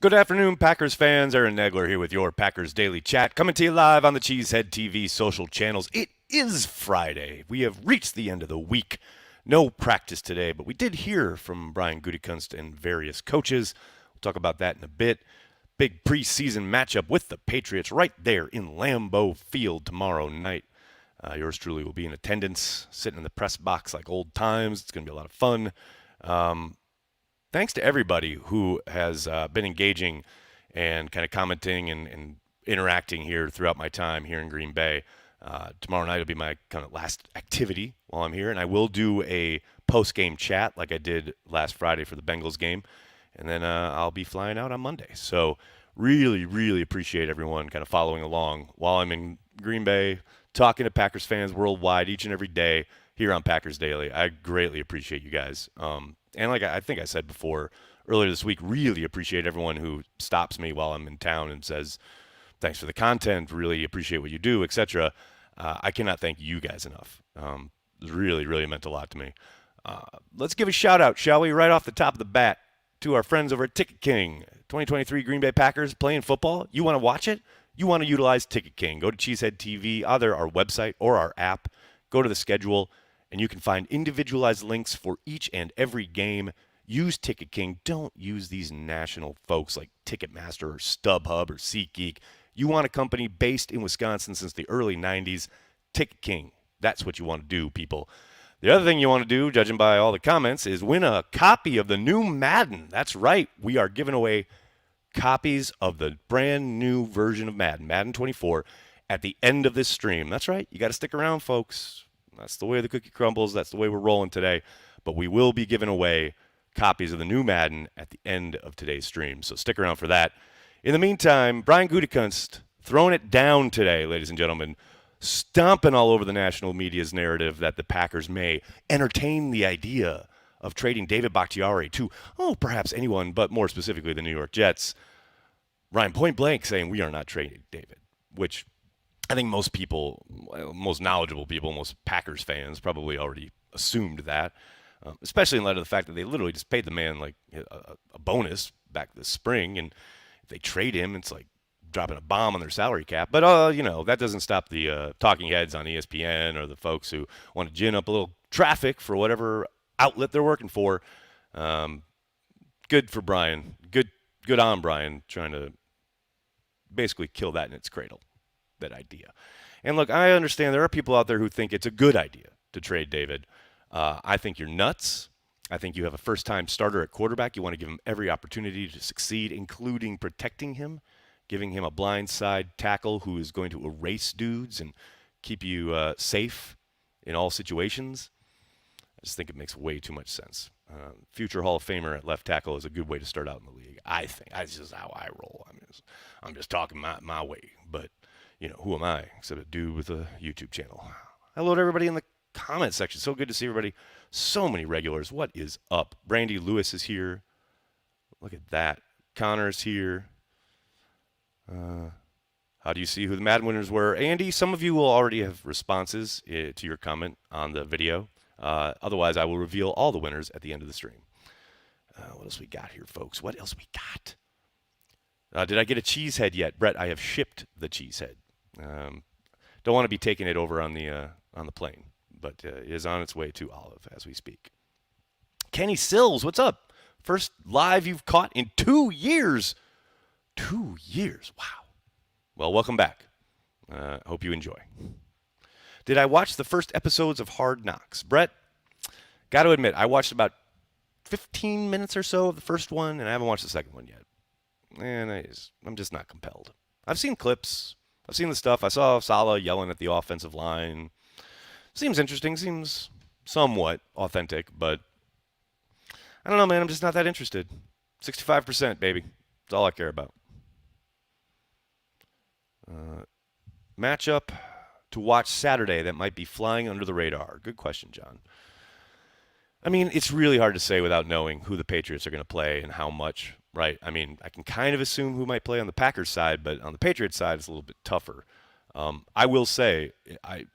Good afternoon, Packers fans. Aaron Nagler here with your Packers Daily Chat, coming to you live on the Cheesehead TV social channels. It is Friday. We have reached the end of the week. No practice today, but we did hear from Brian Gutekunst and various coaches. We'll talk about that in a bit. Big preseason matchup with the Patriots right there in Lambeau Field tomorrow night. Yours truly will be in attendance, sitting in the press box like old times. It's going to be a lot of fun. Thanks to everybody who has been engaging and kind of commenting and interacting here throughout my time here in Green Bay. Tomorrow night will be my kind of last activity while I'm here, and I will do a post-game chat like I did last Friday for the Bengals game, and then I'll be flying out on Monday. So really, really appreciate everyone kind of following along while I'm in Green Bay, talking to Packers fans worldwide each and every day here on Packers Daily. I greatly appreciate you guys. And like I think I said before earlier this week, really appreciate everyone who stops me while I'm in town and says, thanks for the content, really appreciate what you do, etc. I cannot thank you guys enough. Really, really meant a lot to me. Let's give a shout out, shall we, right off the top of the bat to our friends over at Ticket King. 2023 Green Bay Packers playing football. You want to watch it? You want to utilize Ticket King. Go to Cheesehead TV, either our website or our app. Go to the schedule, and you can find individualized links for each and every game. Use Ticket King. Don't use these national folks like Ticketmaster or StubHub or SeatGeek. You want a company based in Wisconsin since the early 90s. Ticket King. That's what you want to do, people. The other thing you want to do, judging by all the comments, is win a copy of the new Madden. That's right. We are giving away copies of the brand new version of Madden, Madden 24, at the end of this stream. That's right. You got to stick around, folks. That's the way the cookie crumbles. That's the way we're rolling today. But we will be giving away copies of the new Madden at the end of today's stream. So stick around for that. In the meantime, Brian Gutekunst throwing it down today, ladies and gentlemen, stomping all over the national media's narrative that the Packers may entertain the idea of trading David Bakhtiari to, perhaps anyone, but more specifically the New York Jets. Ryan point blank saying we are not trading David, which I think most people, most knowledgeable people, most Packers fans probably already assumed that, especially in light of the fact that they literally just paid the man like a bonus back this spring, and if they trade him, it's like dropping a bomb on their salary cap. But, that doesn't stop the talking heads on ESPN or the folks who want to gin up a little traffic for whatever outlet they're working for. Good for Brian. Good on Brian, trying to basically kill that in its cradle, that idea. And look, I understand there are people out there who think it's a good idea to trade David. I think you're nuts. I think you have a first-time starter at quarterback. You want to give him every opportunity to succeed, including protecting him, giving him a blindside tackle who is going to erase dudes and keep you safe in all situations. I just think it makes way too much sense. Future Hall of Famer at left tackle is a good way to start out in the league. I think that's just how I roll. I'm just talking my way. But, who am I except a dude with a YouTube channel? Hello to everybody in the comment section. So good to see everybody. So many regulars. What is up? Brandy Lewis is here. Look at that. Connor's here. How do you see who the Madden winners were? Andy, some of you will already have responses to your comment on the video. Otherwise, I will reveal all the winners at the end of the stream. What else we got here, folks? What else we got? Did I get a cheese head yet? Brett, I have shipped the cheese head. Don't want to be taking it over on the plane, but it is on its way to Olive as we speak. Kenny Sills, what's up? First live you've caught in 2 years. 2 years. Wow. Well, welcome back. Hope you enjoy. Did I watch the first episodes of Hard Knocks? Brett, got to admit, I watched about 15 minutes or so of the first one, and I haven't watched the second one yet. And I'm just not compelled. I've seen clips. I've seen the stuff. I saw Saleh yelling at the offensive line. Seems interesting. Seems somewhat authentic, but I don't know, man. I'm just not that interested. 65%, baby. That's all I care about. Matchup to watch Saturday that might be flying under the radar? Good question, John. I mean, it's really hard to say without knowing who the Patriots are going to play and how much, right? I mean, I can kind of assume who might play on the Packers side, but on the Patriots side, it's a little bit tougher. I will say, I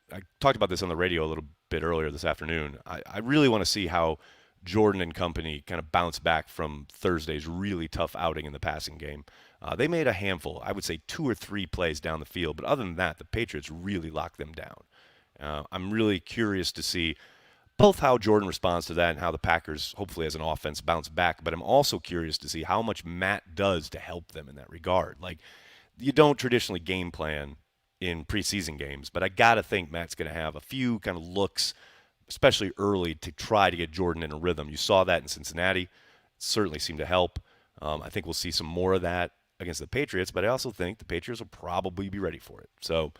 talked about this on the radio a little bit earlier this afternoon. I really want to see how Jordan and company kind of bounce back from Thursday's really tough outing in the passing game. They made a handful, I would say 2 or 3 plays down the field, but other than that, the Patriots really locked them down. I'm really curious to see both how Jordan responds to that and how the Packers, hopefully as an offense, bounce back. But I'm also curious to see how much Matt does to help them in that regard. Like, you don't traditionally game plan in preseason games, but I got to think Matt's going to have a few kind of looks, especially early, to try to get Jordan in a rhythm. You saw that in Cincinnati. It certainly seemed to help. I think we'll see some more of that against the Patriots, but I also think the Patriots will probably be ready for it. So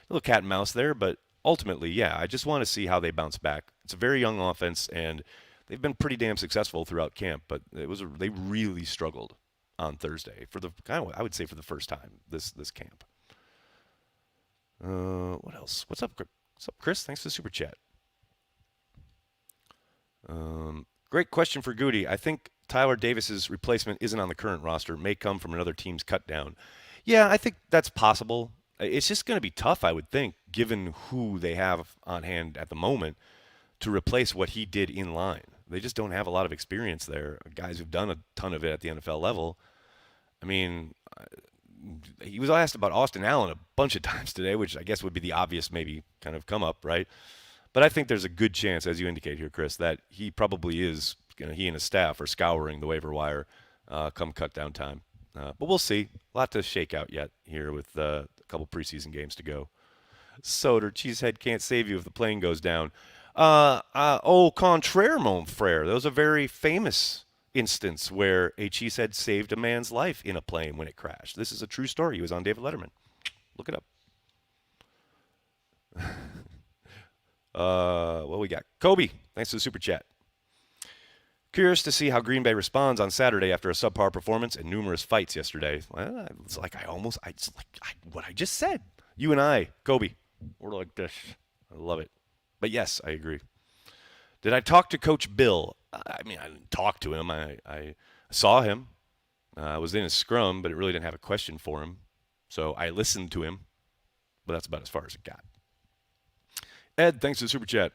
a little cat and mouse there, but ultimately, yeah, I just want to see how they bounce back. It's a very young offense, and they've been pretty damn successful throughout camp, but they really struggled on Thursday for the I would say for the first time this camp. What else? What's up, Chris? Thanks for the super chat. Great question for Gutey. I think Tyler Davis's replacement isn't on the current roster. May come from another team's cut down. Yeah, I think that's possible. It's just going to be tough, I would think, given who they have on hand at the moment, to replace what he did in line. They just don't have a lot of experience there. Guys who've done a ton of it at the NFL level. I mean, he was asked about Austin Allen a bunch of times today, which I guess would be the obvious maybe kind of come up, right? But I think there's a good chance, as you indicate here, Chris, that he probably is, he and his staff are scouring the waiver wire come cut down time. But we'll see. A lot to shake out yet here with a couple preseason games to go. Soder, Cheesehead can't save you if the plane goes down. Au contraire, mon frere. There was a very famous instance where a Cheesehead saved a man's life in a plane when it crashed. This is a true story. He was on David Letterman. Look it up. What we got? Kobe, thanks for the super chat. Curious to see how Green Bay responds on Saturday after a subpar performance and numerous fights yesterday. Well, it's like what I just said. You and I, Kobe, we're like this. I love it. But yes, I agree. Did I talk to Coach Bill? I mean, I didn't talk to him. I saw him. I was in his scrum, but it really didn't have a question for him. So I listened to him, but that's about as far as it got. Ed, thanks for the super chat.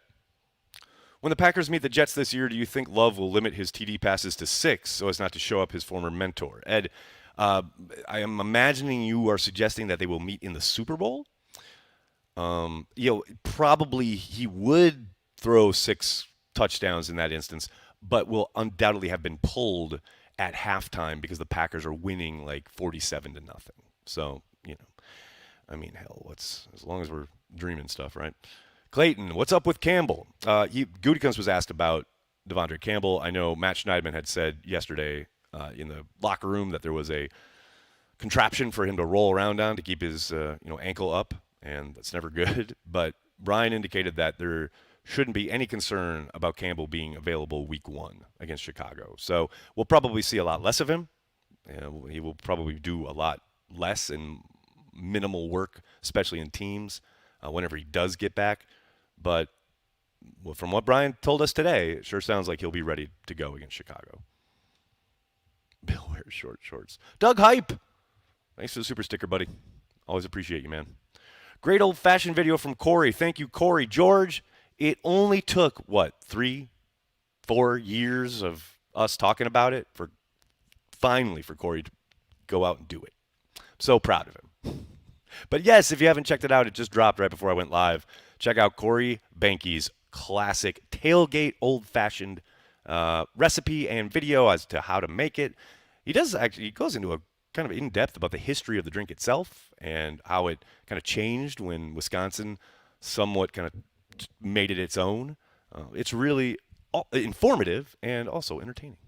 When the Packers meet the Jets this year, do you think Love will limit his TD passes to 6 so as not to show up his former mentor? Ed, I am imagining you are suggesting that they will meet in the Super Bowl. Probably he would throw 6 touchdowns in that instance, but will undoubtedly have been pulled at halftime because the Packers are winning like 47-0. So, I mean, hell, as long as we're dreaming stuff, right? Clayton, what's up with Campbell? Gutekunst was asked about Devondre Campbell. I know Matt Schneidman had said yesterday in the locker room that there was a contraption for him to roll around on to keep his ankle up, and that's never good. But Brian indicated that there shouldn't be any concern about Campbell being available week 1 against Chicago. So we'll probably see a lot less of him. He will probably do a lot less and minimal work, especially in teams, whenever he does get back. But from what Brian told us today, it sure sounds like he'll be ready to go against Chicago. Bill wears short shorts. Doug Hype, thanks for the super sticker, buddy. Always appreciate you, man. Great old-fashioned video from Corey. Thank you, Corey. George, it only took, 3-4 years of us talking about it for Corey to go out and do it. So proud of him. But yes, if you haven't checked it out, it just dropped right before I went live. Check out Corey Banky's classic tailgate old-fashioned recipe and video as to how to make it. He goes into a kind of in-depth about the history of the drink itself and how it kind of changed when Wisconsin somewhat kind of made it its own. It's really informative and also entertaining.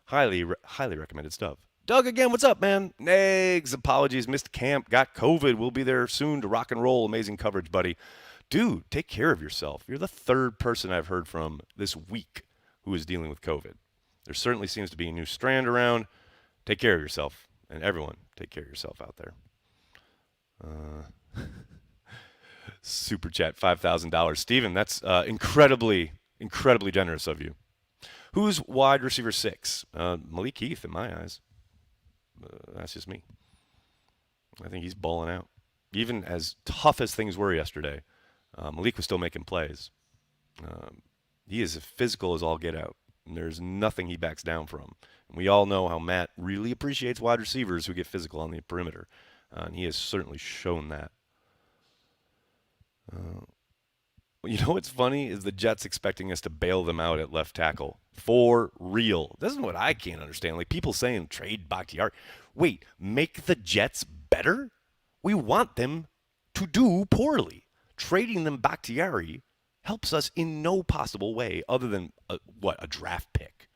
Highly recommended stuff. Doug, again, what's up, man? Nags, apologies, missed camp, got COVID. We'll be there soon to rock and roll. Amazing coverage, buddy. Dude, take care of yourself. You're the third person I've heard from this week who is dealing with COVID. There certainly seems to be a new strand around. Take care of yourself. And everyone, take care of yourself out there. Super chat, $5,000. Steven, that's incredibly generous of you. Who's wide receiver 6? Malik Heath, in my eyes. That's just me. I think he's balling out. Even as tough as things were yesterday, Malik was still making plays. He is as physical as all get out. And there's nothing he backs down from. And we all know how Matt really appreciates wide receivers who get physical on the perimeter. And he has certainly shown that. You know what's funny is the Jets expecting us to bail them out at left tackle. For real. This is what I can't understand. Like people saying trade Bakhtiari. Wait, make the Jets better? We want them to do poorly. Trading them Bakhtiari helps us in no possible way other than, a draft pick.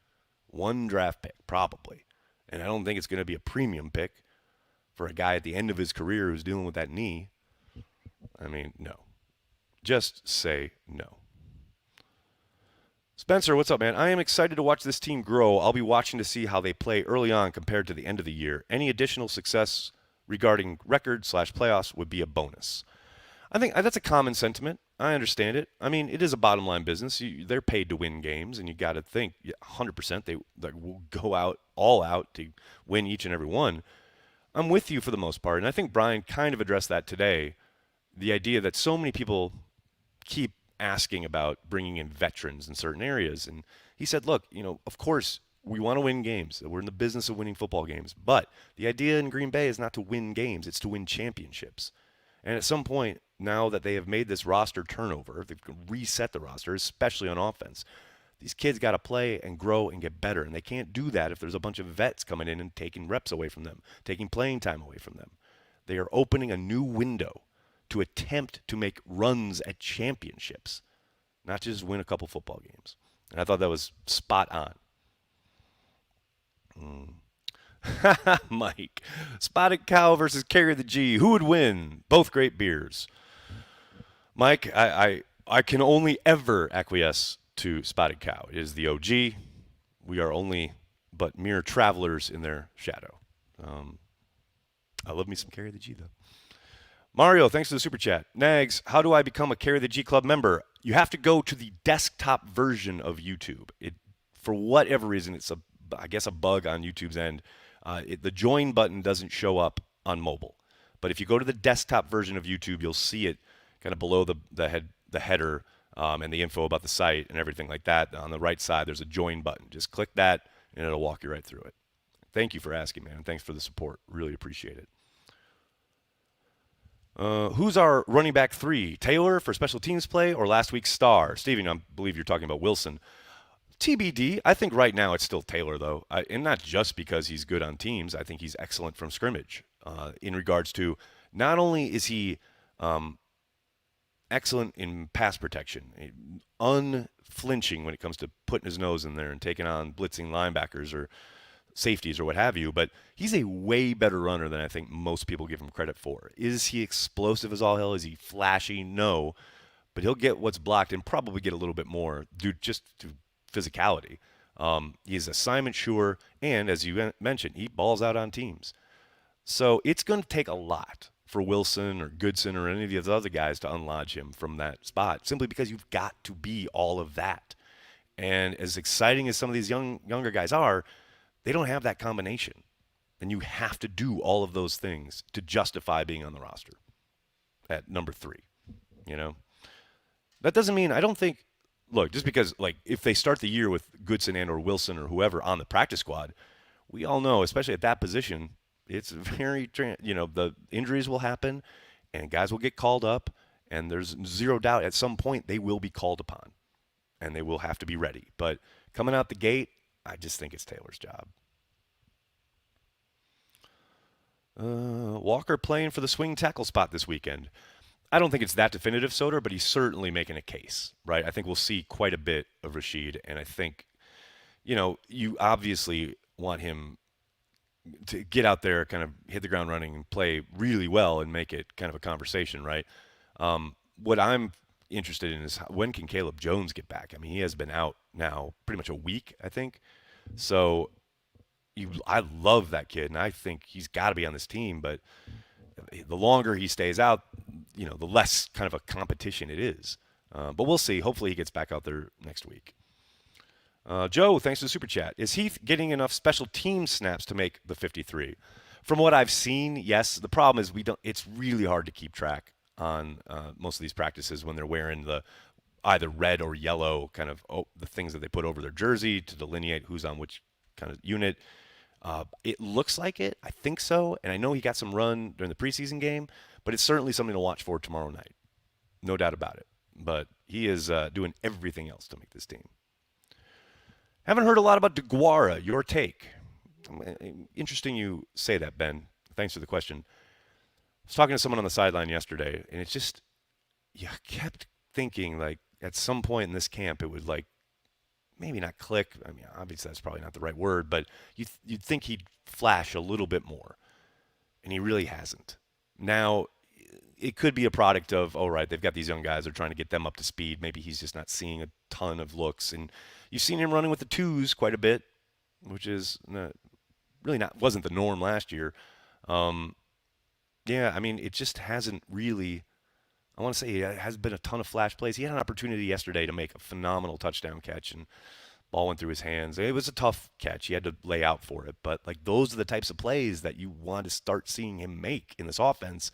One draft pick, probably. And I don't think it's going to be a premium pick for a guy at the end of his career who's dealing with that knee. I mean, no. Just say no. Spencer, what's up, man? I am excited to watch this team grow. I'll be watching to see how they play early on compared to the end of the year. Any additional success regarding record/playoffs would be a bonus. I think that's a common sentiment. I understand it. I mean, it is a bottom line business. They're paid to win games, and you got to think 100% they will go out all out to win each and every one. I'm with you for the most part, and I think Brian kind of addressed that today. The idea that so many people keep asking about bringing in veterans in certain areas, and he said, look, of course we want to win games. We're in the business of winning football games, but the idea in Green Bay is not to win games. It's to win championships. And at some point, now that they have made this roster turnover, they've reset the roster, especially on offense. These kids got to play and grow and get better, and they can't do that if there's a bunch of vets coming in and taking reps away from them, taking playing time away from them. They are opening a new window to attempt to make runs at championships, not just win a couple football games. And I thought that was spot on. Mike, Spotted Cow versus Carry the G. Who would win? Both great beers. Mike, I can only ever acquiesce to Spotted Cow. It is the OG. We are only but mere travelers in their shadow. I love me some Carry the G, though. Mario, thanks for the super chat. Nags, how do I become a Carry the G Club member? You have to go to the desktop version of YouTube. For whatever reason, it's I guess a bug on YouTube's end. The join button doesn't show up on mobile. But if you go to the desktop version of YouTube, you'll see it kind of below the header and the info about the site and everything like that. On the right side, there's a join button. Just click that, and it'll walk you right through it. Thank you for asking, man, and thanks for the support. Really appreciate it. Who's our running back 3? Taylor for special teams play or last week's star? Steven, I believe you're talking about Wilson. TBD. I think right now it's still Taylor, though. And not just because he's good on teams. I think he's excellent from scrimmage in regards to not only is he excellent in pass protection, unflinching when it comes to putting his nose in there and taking on blitzing linebackers or safeties or what have you, but he's a way better runner than I think most people give him credit for. Is he explosive as all hell? Is he flashy? No, but he'll get what's blocked and probably get a little bit more due just to physicality. He's assignment sure, and as you mentioned, he balls out on teams. So it's going to take a lot for Wilson or Goodson or any of these other guys to unlodge him from that spot, simply because you've got to be all of that. And as exciting as some of these younger guys are, they don't have that combination. And you have to do all of those things to justify being on the roster at number 3. That doesn't mean, I don't think, look, just because, if they start the year with Goodson and or Wilson or whoever on the practice squad, we all know, especially at that position, it's very, the injuries will happen and guys will get called up, and there's zero doubt at some point they will be called upon and they will have to be ready. But coming out the gate, I just think it's Taylor's job. Walker playing for the swing tackle spot this weekend. I don't think it's that definitive, Soder, but he's certainly making a case, right? I think we'll see quite a bit of Rashid, and I think, you obviously want him to get out there, kind of hit the ground running and play really well and make it kind of a conversation, right? What I'm interested in is when can Caleb Jones get back? I mean, he has been out now pretty much a week, I think. So I love that kid, and I think he's got to be on this team. But the longer he stays out, the less kind of a competition it is. But we'll see. Hopefully he gets back out there next week. Joe, thanks for the super chat. Is Heath getting enough special team snaps to make the 53? From what I've seen, yes. The problem is it's really hard to keep track on most of these practices when they're wearing the either red or yellow, kind of the things that they put over their jersey to delineate who's on which kind of unit. It looks like it. I think so. And I know he got some run during the preseason game, but it's certainly something to watch for tomorrow night. No doubt about it. But he is doing everything else to make this team. Haven't heard a lot about DeGuara. Your take? Interesting you say that, Ben. Thanks for the question. I was talking to someone on the sideline yesterday, and it's just, you kept thinking, like, at some point in this camp, it would, like, maybe not click. I mean, obviously that's probably not the right word, but you'd think he'd flash a little bit more, and he really hasn't. Now, it could be a product of, all right, they've got these young guys, they're trying to get them up to speed. Maybe he's just not seeing a ton of looks, and you've seen him running with the twos quite a bit, which is wasn't the norm last year. Yeah, I mean, it just hasn't really. I want to say it has been a ton of flash plays. He had an opportunity yesterday to make a phenomenal touchdown catch, and ball went through his hands. It was a tough catch. He had to lay out for it, but like those are the types of plays that you want to start seeing him make in this offense.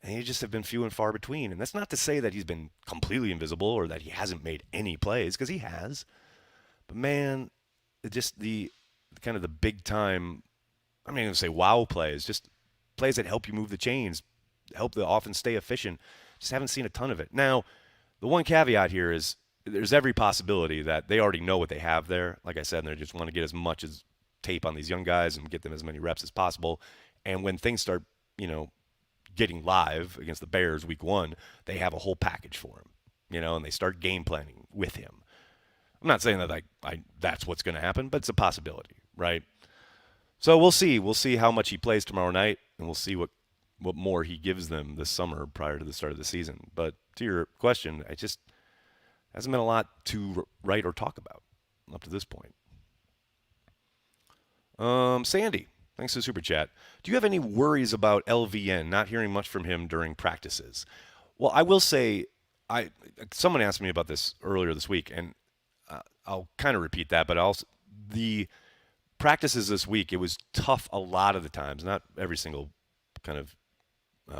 And they just have been few and far between. And that's not to say that he's been completely invisible or that he hasn't made any plays, because he has. But man, just the kind of the big time, I'm not going to say wow plays, just plays that help you move the chains, help the offense stay efficient. Just haven't seen a ton of it. Now, the one caveat here is there's every possibility that they already know what they have there. Like I said, and they just want to get as much as tape on these young guys and get them as many reps as possible. And when things start, getting live against the Bears week 1, they have a whole package for him, and they start game planning with him. I'm not saying that that's what's going to happen, but it's a possibility, right? So we'll see. We'll see how much he plays tomorrow night, and we'll see what more he gives them this summer prior to the start of the season. But to your question, it just hasn't been a lot to write or talk about up to this point. Sandy, thanks for the super chat. Do you have any worries about LVN, not hearing much from him during practices? Well, I will say, someone asked me about this earlier this week, and I'll kind of repeat that, but the practices this week, it was tough a lot of the times, not every single kind of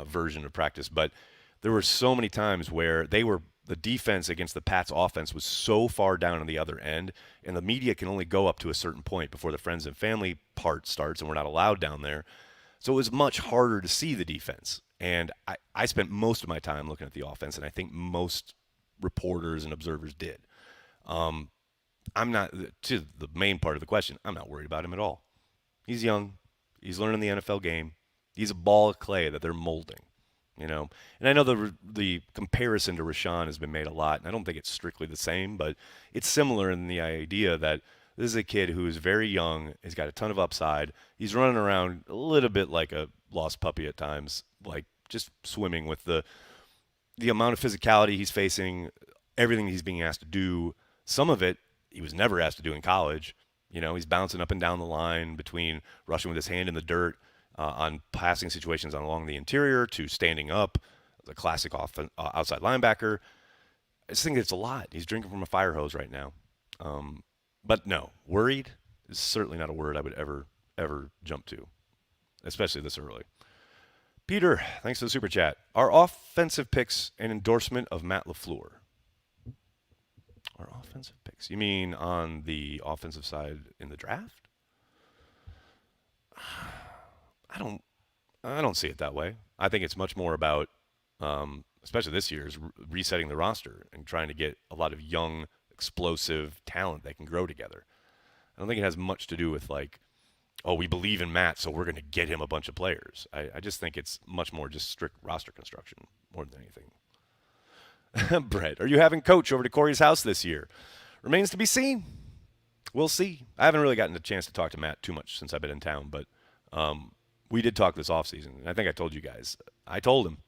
version of practice, but there were so many times where the defense against the Pats offense was so far down on the other end, and the media can only go up to a certain point before the friends and family part starts, and we're not allowed down there. So it was much harder to see the defense. And I spent most of my time looking at the offense, and I think most reporters and observers did. I'm not, to the main part of the question, I'm not worried about him at all. He's young. He's learning the NFL game. He's a ball of clay that they're molding, And I know the comparison to Rashawn has been made a lot, and I don't think it's strictly the same, but it's similar in the idea that this is a kid who is very young. He's got a ton of upside. He's running around a little bit like a lost puppy at times, like just swimming with the amount of physicality he's facing, everything he's being asked to do. Some of it he was never asked to do in college. He's bouncing up and down the line between rushing with his hand in the dirt on passing situations along the interior to standing up, the classic outside linebacker. I just think it's a lot. He's drinking from a fire hose right now. But no, worried is certainly not a word I would ever jump to, especially this early. Peter, thanks for the super chat. Are offensive picks an endorsement of Matt LaFleur? Our offensive picks? You mean on the offensive side in the draft? I don't see it that way. I think it's much more about, especially this year, is resetting the roster and trying to get a lot of young, explosive talent that can grow together. I don't think it has much to do with we believe in Matt, so we're going to get him a bunch of players. I just think it's much more just strict roster construction more than anything. Brett, are you having Coach over to Corey's house this year? Remains to be seen. We'll see. I haven't really gotten a chance to talk to Matt too much since I've been in town, but we did talk this offseason, and I think I told you guys. I told him,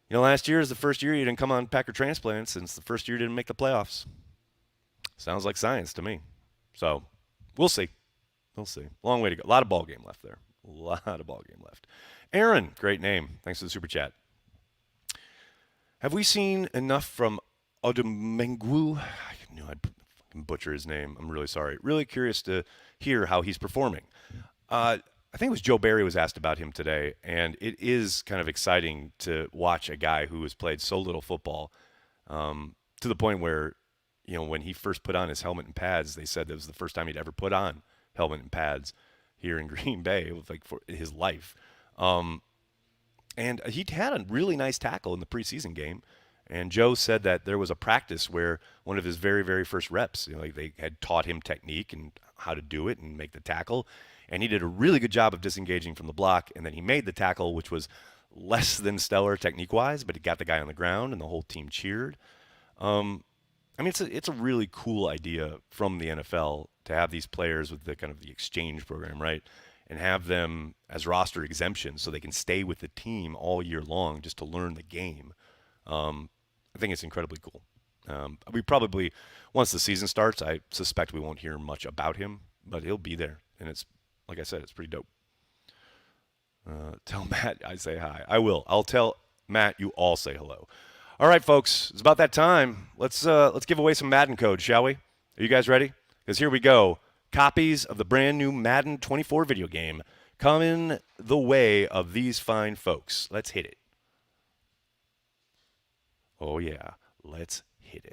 last year is the first year you didn't come on Packer Transplant since the first year you didn't make the playoffs. Sounds like science to me. So we'll see. We'll see. Long way to go. A lot of ball game left there. A lot of ball game left. Aaron, great name. Thanks for the super chat. Have we seen enough from Odomengwu? I knew I'd butcher his name. I'm really sorry. Really curious to hear how he's performing. I think it was Joe Barry was asked about him today, and it is kind of exciting to watch a guy who has played so little football to to the point where, when he first put on his helmet and pads, they said that was the first time he'd ever put on helmet and pads here in Green Bay, like for his life. And he had a really nice tackle in the preseason game. And Joe said that there was a practice where one of his very, very first reps, like they had taught him technique and how to do it and make the tackle. And he did a really good job of disengaging from the block. And then he made the tackle, which was less than stellar technique-wise, but it got the guy on the ground and the whole team cheered. It's a really cool idea from the NFL to have these players with the kind of the exchange program, right? And have them as roster exemptions so they can stay with the team all year long just to learn the game. I think it's incredibly cool. We probably, once the season starts, I suspect we won't hear much about him, but he'll be there. And it's, like I said, it's pretty dope. Tell Matt I say hi. I will. I'll tell Matt you all say hello. All right, folks, it's about that time. Let's give away some Madden codes, shall we? Are you guys ready? Because here we go. Copies of the brand new Madden 24 video game coming the way of these fine folks. Let's hit it. Oh, yeah. Let's hit it.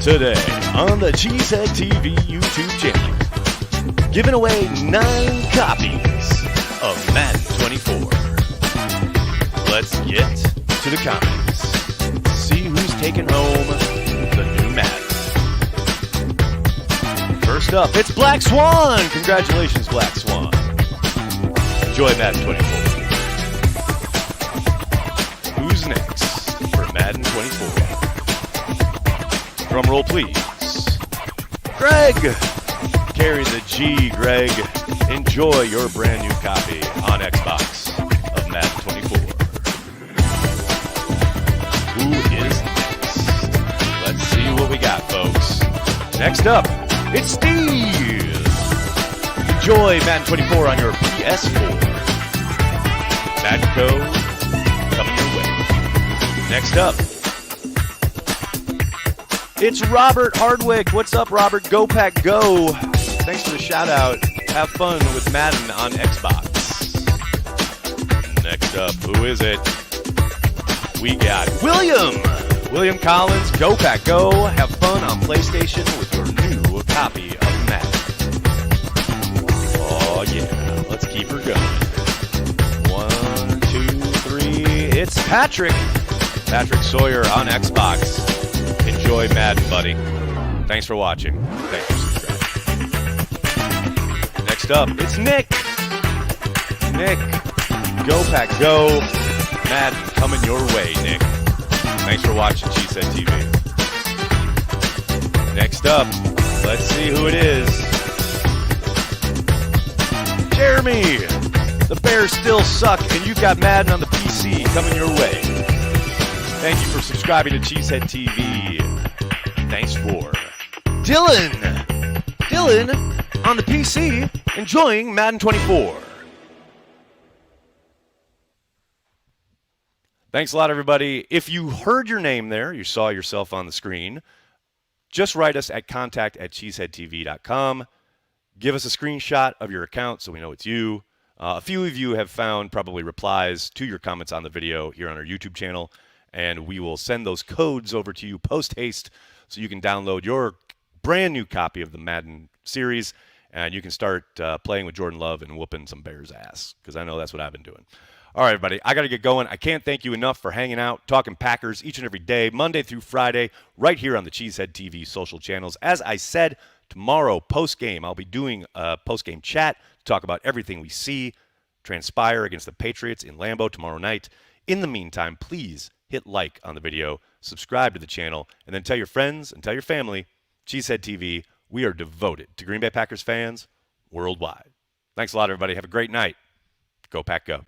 Today on the Cheesehead TV YouTube channel, giving away 9 copies of Madden 24. Let's get to the comments. See who's taking home the new Madden. First up, it's Black Swan. Congratulations, Black Swan. Enjoy Madden 24. Who's next for Madden 24? Drum roll, please. Greg. Carry the G, Greg. Enjoy your brand new copy on Xbox of Madden 24. Who is next? Let's see what we got, folks. Next up, it's Steve. Enjoy Madden 24 on your PS4. Madden code coming your way. Next up, it's Robert Hardwick. What's up, Robert? Go Pack Go. Thanks for the shout out. Have fun with Madden on Xbox. Next up, who is it? We got William Collins. Go Pack Go. Have fun on PlayStation with your new copy of Madden. Oh yeah, let's keep her going. 1, 2, 3. It's Patrick Sawyer on Xbox. Enjoy Madden, buddy. Thanks for watching. Thanks for subscribing. Next up, it's Nick. Go Pack Go. Madden coming your way, Nick. Thanks for watching Cheesehead TV. Next up, let's see who it is. Jeremy. The Bears still suck, and you've got Madden on the PC coming your way. Thank you for subscribing to Cheesehead TV. Thanks for Dylan on the PC enjoying Madden 24. Thanks a lot, everybody. If you heard your name there, you saw yourself on the screen, just write us at contact@cheeseheadtv.com. Give us a screenshot of your account so we know it's you. A few of you have found probably replies to your comments on the video here on our YouTube channel, and we will send those codes over to you post-haste so you can download your brand new copy of the Madden series, and you can start playing with Jordan Love and whooping some Bears ass, because I know that's what I've been doing. All right, everybody, I got to get going. I can't thank you enough for hanging out, talking Packers each and every day, Monday through Friday, right here on the Cheesehead TV social channels. As I said, tomorrow, post-game, I'll be doing a post-game chat to talk about everything we see transpire against the Patriots in Lambeau tomorrow night. In the meantime, please hit like on the video, subscribe to the channel, and then tell your friends and tell your family, Cheesehead TV, we are devoted to Green Bay Packers fans worldwide. Thanks a lot, everybody. Have a great night. Go Pack Go.